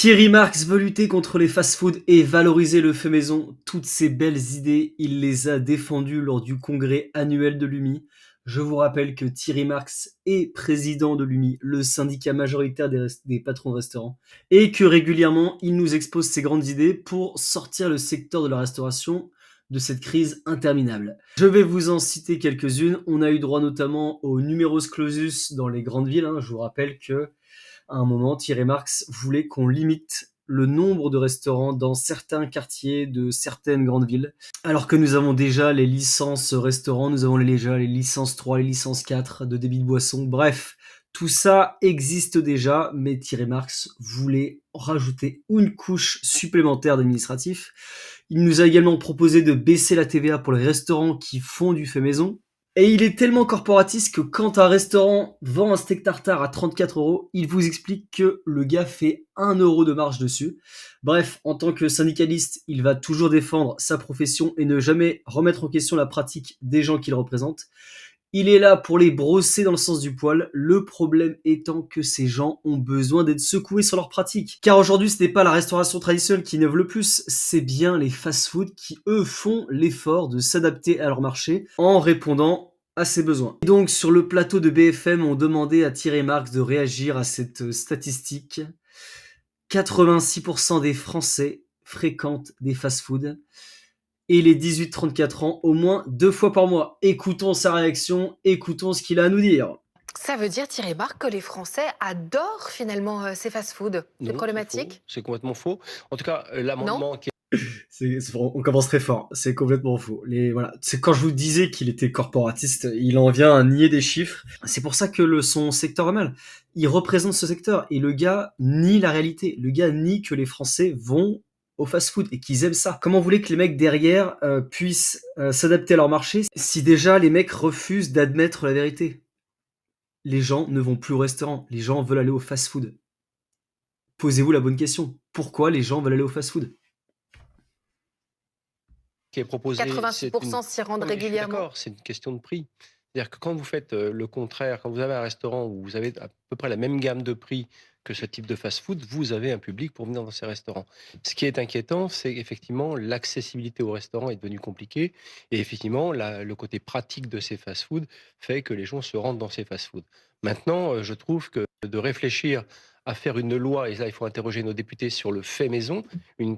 Thierry Marx veut lutter contre les fast-foods et valoriser le fait maison. Toutes ces belles idées, il les a défendues lors du congrès annuel de l'UMI. Je vous rappelle que Thierry Marx est président de l'UMI, le syndicat majoritaire des patrons de restaurants, et que régulièrement, il nous expose ses grandes idées pour sortir le secteur de la restauration de cette crise interminable. Je vais vous en citer quelques-unes. On a eu droit notamment au numerus clausus dans les grandes villes. Je vous rappelle que à un moment, Thierry Marx voulait qu'on limite le nombre de restaurants dans certains quartiers de certaines grandes villes, alors que nous avons déjà les licences restaurants, nous avons déjà les licences 3, les licences 4 de débit de boisson, bref, tout ça existe déjà, mais Thierry Marx voulait rajouter une couche supplémentaire d'administratif. Il nous a également proposé de baisser la TVA pour les restaurants qui font du fait maison, et il est tellement corporatiste que quand un restaurant vend un steak tartare à 34 €, il vous explique que le gars fait 1 € de marge dessus. Bref, en tant que syndicaliste, il va toujours défendre sa profession et ne jamais remettre en question la pratique des gens qu'il représente. Il est là pour les brosser dans le sens du poil, le problème étant que ces gens ont besoin d'être secoués sur leur pratique. Car aujourd'hui, ce n'est pas la restauration traditionnelle qui innove le plus, c'est bien les fast-foods qui, eux, font l'effort de s'adapter à leur marché en répondant à ses besoins. Et donc, sur le plateau de BFM, on demandait à Thierry Marx de réagir à cette statistique. 86% des Français fréquentent des fast-foods et les 18-34 ans au moins 2 fois par mois. Écoutons sa réaction, écoutons ce qu'il a à nous dire. Ça veut dire, Thierry Marc, que les Français adorent finalement ces fast-foods. C'est Non, c'est faux, problématique? c'est complètement faux. En tout cas, Non? l'amendement qui On commence très fort, c'est complètement faux. Voilà. C'est quand je vous disais qu'il était corporatiste, il en vient à nier des chiffres. C'est pour ça que son secteur va mal. Il représente ce secteur et le gars nie la réalité. Le gars nie que les Français vont au fast-food et qu'ils aiment ça. Comment vous voulez que les mecs derrière puissent s'adapter à leur marché si déjà les mecs refusent d'admettre la vérité? Les gens ne vont plus au restaurant, les gens veulent aller au fast-food. Posez-vous la bonne question. Pourquoi les gens veulent aller au fast-food? est proposée, c'est une 86% s'y rendent non, mais je suis régulièrement. d'accord, c'est une question de prix. C'est-à-dire que quand vous faites, le contraire, quand vous avez un restaurant où vous avez à peu près la même gamme de prix que ce type de fast-food, vous avez un public pour venir dans ces restaurants. Ce qui est inquiétant, c'est effectivement l'accessibilité au restaurant est devenue compliquée et effectivement le côté pratique de ces fast-food fait que les gens se rendent dans ces fast-food. Maintenant, je trouve que de réfléchir à faire une loi, et là il faut interroger nos députés sur le fait maison,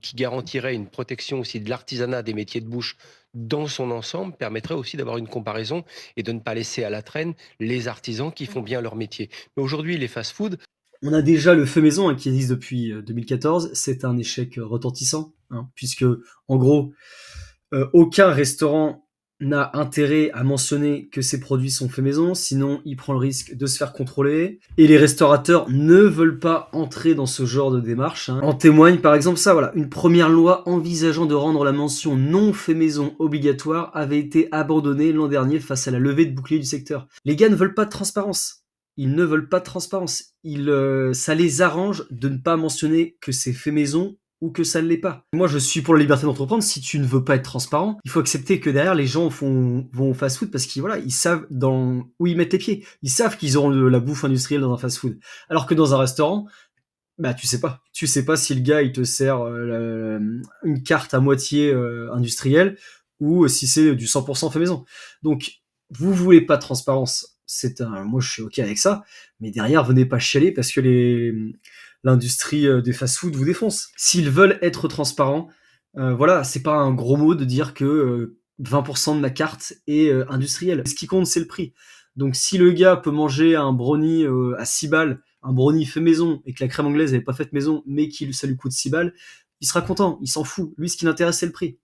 qui garantirait une protection aussi de l'artisanat des métiers de bouche dans son ensemble, permettrait aussi d'avoir une comparaison et de ne pas laisser à la traîne les artisans qui font bien leur métier. Mais aujourd'hui, les fast-foods, On a déjà le fait maison qui existe depuis 2014. C'est un échec retentissant, puisque en gros, aucun restaurant n'a intérêt à mentionner que ses produits sont faits maison, sinon il prend le risque de se faire contrôler. Et les restaurateurs ne veulent pas entrer dans ce genre de démarche. En témoigne par exemple ça, voilà, une première loi envisageant de rendre la mention non fait maison obligatoire avait été abandonnée l'an dernier face à la levée de bouclier du secteur. Les gars ne veulent pas de transparence. Ils ne veulent pas de transparence. Ça les arrange de ne pas mentionner que c'est fait maison ou que ça ne l'est pas. Moi, je suis pour la liberté d'entreprendre. Si tu ne veux pas être transparent, il faut accepter que derrière, les gens vont au fast-food parce qu'ils voilà, ils savent où ils mettent les pieds. Ils savent qu'ils auront de la bouffe industrielle dans un fast-food. Alors que dans un restaurant, bah tu sais pas. Tu sais pas si le gars il te sert une carte à moitié industrielle ou si c'est du 100% fait maison. Donc, vous voulez pas de transparence. Moi, je suis ok avec ça, mais derrière, venez pas chialer parce que l'industrie des fast-food vous défonce. S'ils veulent être transparents, voilà, c'est pas un gros mot de dire que 20% de ma carte est industrielle. Ce qui compte, c'est le prix. Donc, si le gars peut manger un brownie à 6 balles, un brownie fait maison, et que la crème anglaise n'est pas faite maison, mais que ça lui coûte 6 balles, il sera content, il s'en fout. Lui, ce qui l'intéresse, c'est le prix.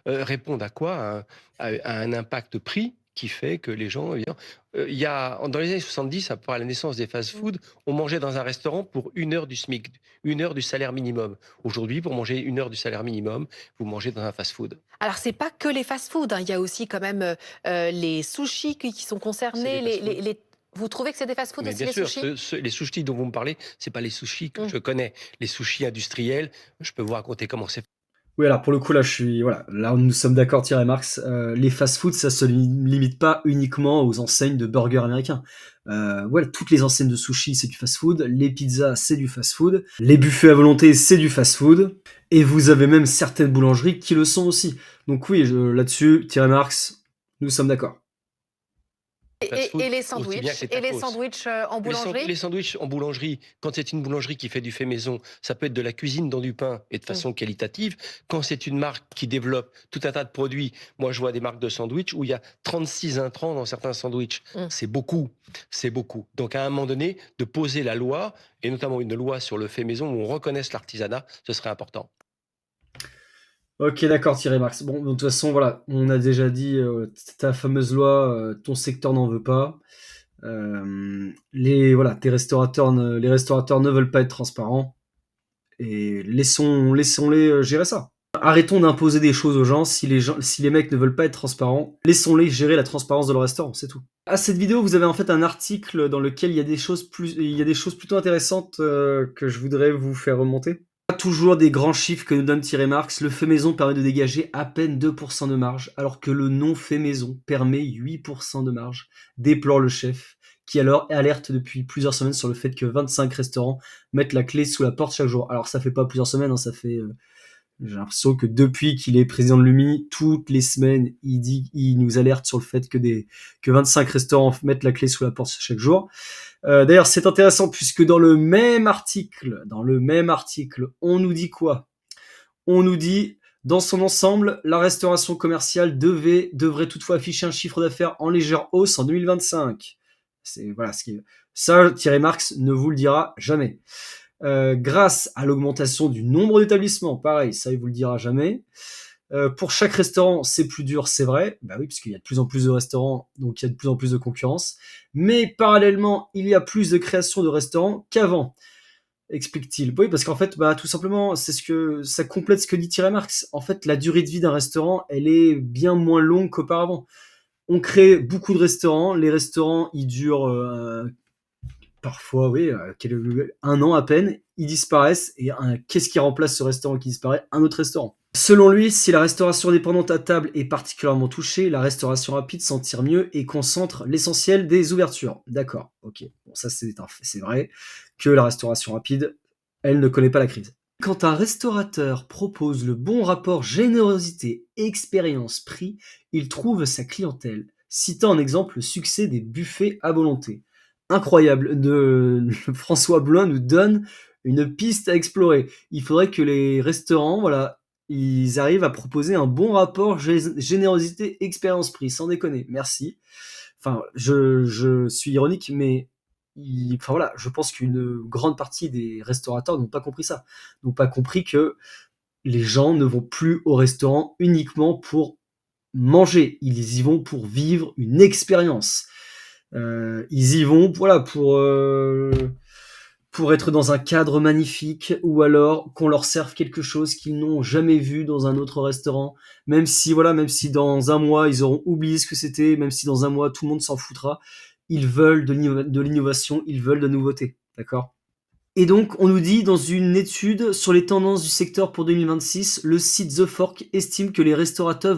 répondent à quoi? À un impact prix qui fait que les gens, évidemment, dans les années 70, à la naissance des fast-food, on mangeait dans un restaurant pour 1 heure du SMIC, 1 heure du salaire minimum. Aujourd'hui, pour manger 1 heure du salaire minimum, vous mangez dans un fast-food. Alors, c'est pas que les fast-foods, hein. Il y a aussi quand même les sushis qui sont C'est concernés. des fast-food. Vous trouvez que c'est des fast-foods Mais aussi, bien les sûr, sushis? les sushis dont vous me parlez, c'est pas les sushis que Mm. je connais. Les sushis industriels, je peux vous raconter comment c'est. Oui, alors pour le coup, là, voilà, là, nous sommes d'accord, Thierry Marx. Les fast-food, ça se limite pas uniquement aux enseignes de burgers américains. Voilà, toutes les enseignes de sushi, c'est du fast-food. Les pizzas, c'est du fast-food. Les buffets à volonté, c'est du fast-food. Et vous avez même certaines boulangeries qui le sont aussi. Donc oui, là-dessus, Thierry Marx, nous sommes d'accord. Fast-food Et les aussi bien que sandwichs les et les tacos. sandwichs en Les boulangerie? sandwichs en boulangerie, quand c'est une boulangerie qui fait du fait maison, ça peut être de la cuisine dans du pain et de Mmh. façon qualitative. Quand c'est une marque qui développe tout un tas de produits, moi je vois des marques de sandwich où il y a 36 intrants dans certains sandwichs. Mmh. C'est beaucoup, c'est beaucoup. Donc à un moment donné, de poser la loi, et notamment une loi sur le fait maison où on reconnaisse l'artisanat, ce serait important. Ok, d'accord, Thierry Marx. Bon, de toute façon, voilà, on a déjà dit ta fameuse loi, ton secteur n'en veut pas. Voilà, les restaurateurs ne veulent pas être transparents et laissons-les gérer ça. Arrêtons d'imposer des choses aux gens. Si les mecs ne veulent pas être transparents, laissons-les gérer la transparence de leur restaurant, c'est tout. À cette vidéo, vous avez en fait un article dans lequel il y a des choses plutôt intéressantes que je voudrais vous faire remonter. Toujours des grands chiffres que nous donne Thierry Marx, le fait maison permet de dégager à peine 2% de marge, alors que le non fait maison permet 8% de marge, déplore le chef, qui alors alerte depuis plusieurs semaines sur le fait que 25 restaurants mettent la clé sous la porte chaque jour. Alors ça fait pas plusieurs semaines, hein, ça fait j'ai l'impression que depuis qu'il est président de l'UMI, toutes les semaines, il nous alerte sur le fait que 25 restaurants mettent la clé sous la porte chaque jour. D'ailleurs, c'est intéressant puisque dans le même article, on nous dit quoi? On nous dit, dans son ensemble, la restauration commerciale devrait toutefois afficher un chiffre d'affaires en légère hausse en 2025. Voilà, ça, Thierry Marx ne vous le dira jamais. Grâce à l'augmentation du nombre d'établissements, pareil, ça il vous le dira jamais. Pour chaque restaurant, c'est plus dur, c'est vrai. Bah oui, parce qu'il y a de plus en plus de restaurants, donc il y a de plus en plus de concurrence. Mais parallèlement, il y a plus de création de restaurants qu'avant, explique-t-il. Oui, parce qu'en fait, bah, tout simplement, ça complète ce que dit Thierry Marx. En fait, la durée de vie d'un restaurant, elle est bien moins longue qu'auparavant. On crée beaucoup de restaurants. Les restaurants, ils durent parfois, oui, un an à peine. Ils disparaissent. Et qu'est-ce qui remplace ce restaurant qui disparaît? Un autre restaurant. Selon lui, si la restauration indépendante à table est particulièrement touchée, la restauration rapide s'en tire mieux et concentre l'essentiel des ouvertures. D'accord, ok. Bon, ça c'est vrai que la restauration rapide, elle ne connaît pas la crise. Quand un restaurateur propose le bon rapport générosité, expérience, prix, il trouve sa clientèle, citant en exemple le succès des buffets à volonté. Incroyable, François Bloin nous donne une piste à explorer. Il faudrait que les restaurants, voilà, ils arrivent à proposer un bon rapport générosité expérience prix, sans déconner. Merci. Enfin, je suis ironique, mais enfin voilà, je pense qu'une grande partie des restaurateurs n'ont pas compris ça, n'ont pas compris que les gens ne vont plus au restaurant uniquement pour manger, ils y vont pour vivre une expérience. Ils y vont, voilà, pour être dans un cadre magnifique, ou alors qu'on leur serve quelque chose qu'ils n'ont jamais vu dans un autre restaurant, même si dans un mois ils auront oublié ce que c'était, même si dans un mois tout le monde s'en foutra, ils veulent de l'innovation, ils veulent de la nouveauté, d'accord? Et donc, on nous dit, dans une étude sur les tendances du secteur pour 2026, le site The Fork estime que les restaurateurs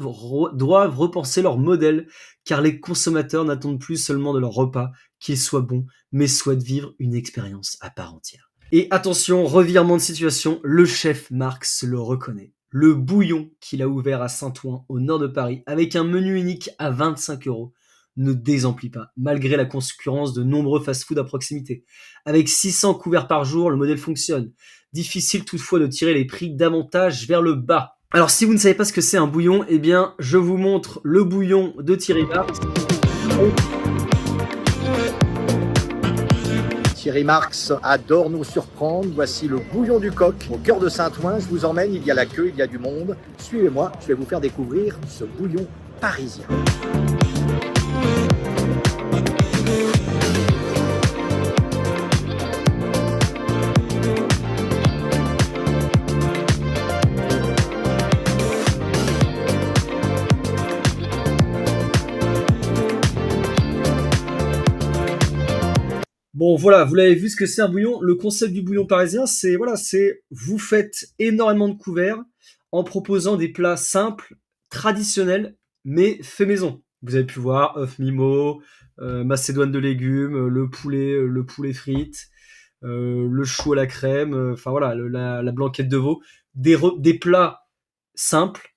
doivent repenser leur modèle, car les consommateurs n'attendent plus seulement de leur repas qu'il soit bon, mais souhaitent vivre une expérience à part entière. Et attention, revirement de situation, le chef Marx le reconnaît. Le bouillon qu'il a ouvert à Saint-Ouen, au nord de Paris, avec un menu unique à 25 € ne désemplit pas, malgré la concurrence de nombreux fast-food à proximité. Avec 600 couverts par jour, le modèle fonctionne. Difficile toutefois de tirer les prix davantage vers le bas. Alors si vous ne savez pas ce que c'est un bouillon, eh bien je vous montre le bouillon de Thierry Marx. Thierry Marx adore nous surprendre. Voici le bouillon du coq au cœur de Saint-Ouen. Je vous emmène, il y a la queue, il y a du monde. Suivez-moi, je vais vous faire découvrir ce bouillon parisien. Bon voilà, vous l'avez vu ce que c'est un bouillon. Le concept du bouillon parisien, c'est vous faites énormément de couverts en proposant des plats simples, traditionnels, mais faits maison. Vous avez pu voir œuf mimo, macédoine de légumes, le poulet frites, le chou à la crème, enfin voilà, la blanquette de veau. Des plats simples,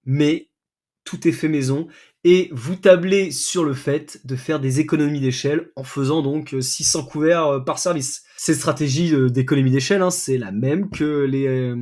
mais tout est fait maison. Et vous tablez sur le fait de faire des économies d'échelle en faisant donc 600 couverts par service. Cette stratégie d'économie d'échelle, hein, c'est la même que les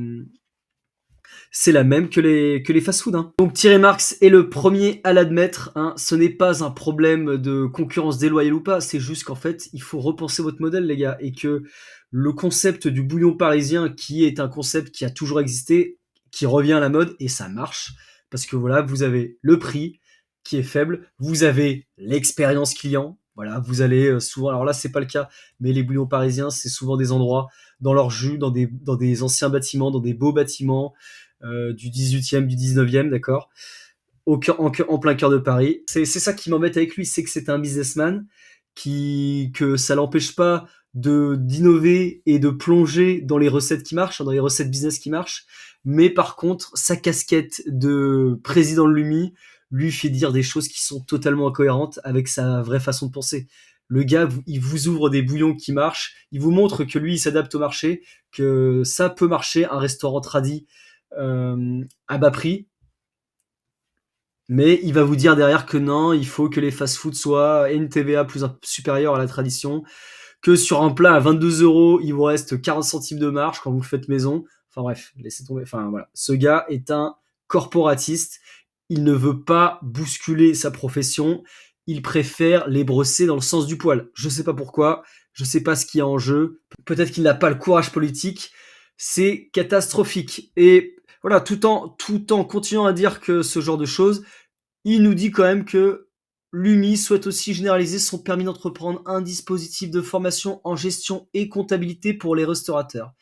fast-food. Hein. Donc Thierry Marx est le premier à l'admettre. Hein. Ce n'est pas un problème de concurrence déloyale ou pas. C'est juste qu'en fait, il faut repenser votre modèle, les gars. Et que le concept du bouillon parisien, qui est un concept qui a toujours existé, qui revient à la mode, et ça marche. Parce que voilà, vous avez le prix qui est faible. Vous avez l'expérience client. Voilà, vous allez souvent... Alors là, c'est pas le cas. Mais les bouillons parisiens, c'est souvent des endroits dans leur jus, dans des anciens bâtiments, dans des beaux bâtiments, du 18e, du 19e, d'accord, en plein cœur de Paris. C'est ça qui m'embête avec lui, c'est que c'est un businessman, que ça l'empêche pas d'innover et de plonger dans les recettes qui marchent, dans les recettes business qui marchent, mais par contre, sa casquette de président de l'UMI lui fait dire des choses qui sont totalement incohérentes avec sa vraie façon de penser. Le gars, il vous ouvre des bouillons qui marchent, il vous montre que lui, il s'adapte au marché, que ça peut marcher, un restaurant tradit à bas prix, mais il va vous dire derrière que non, il faut que les fast-foods soient une TVA supérieure à la tradition, que sur un plat à 22 €, il vous reste 40 centimes de marge quand vous le faites maison. Enfin bref, laissez tomber. Enfin voilà, ce gars est un corporatiste. Il ne veut pas bousculer sa profession. Il préfère les brosser dans le sens du poil. Je sais pas pourquoi. Je sais pas ce qu'il y a en jeu. Peut-être qu'il n'a pas le courage politique. C'est catastrophique. Et voilà, tout en continuant à dire que ce genre de choses, il nous dit quand même que l'UMI souhaite aussi généraliser son permis d'entreprendre, un dispositif de formation en gestion et comptabilité pour les restaurateurs,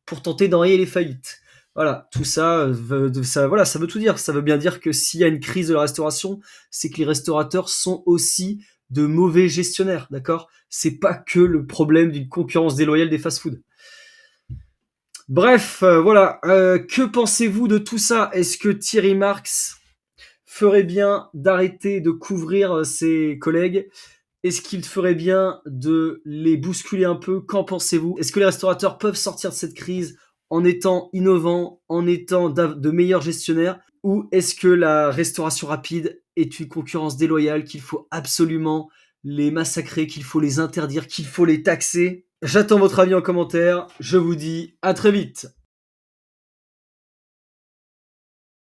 pour tenter d'enrayer les faillites. Voilà, tout ça, voilà, ça veut tout dire. Ça veut bien dire que s'il y a une crise de la restauration, c'est que les restaurateurs sont aussi de mauvais gestionnaires, d'accord ? C'est pas que le problème d'une concurrence déloyale des fast-foods. Bref, voilà. Que pensez-vous de tout ça ? Est-ce que Thierry Marx ferait bien d'arrêter de couvrir ses collègues ? Est-ce qu'il ferait bien de les bousculer un peu ? Qu'en pensez-vous ? Est-ce que les restaurateurs peuvent sortir de cette crise en étant innovants, en étant de meilleurs gestionnaires ? Ou est-ce que la restauration rapide est une concurrence déloyale, qu'il faut absolument les massacrer, qu'il faut les interdire, qu'il faut les taxer ? J'attends votre avis en commentaire. Je vous dis à très vite.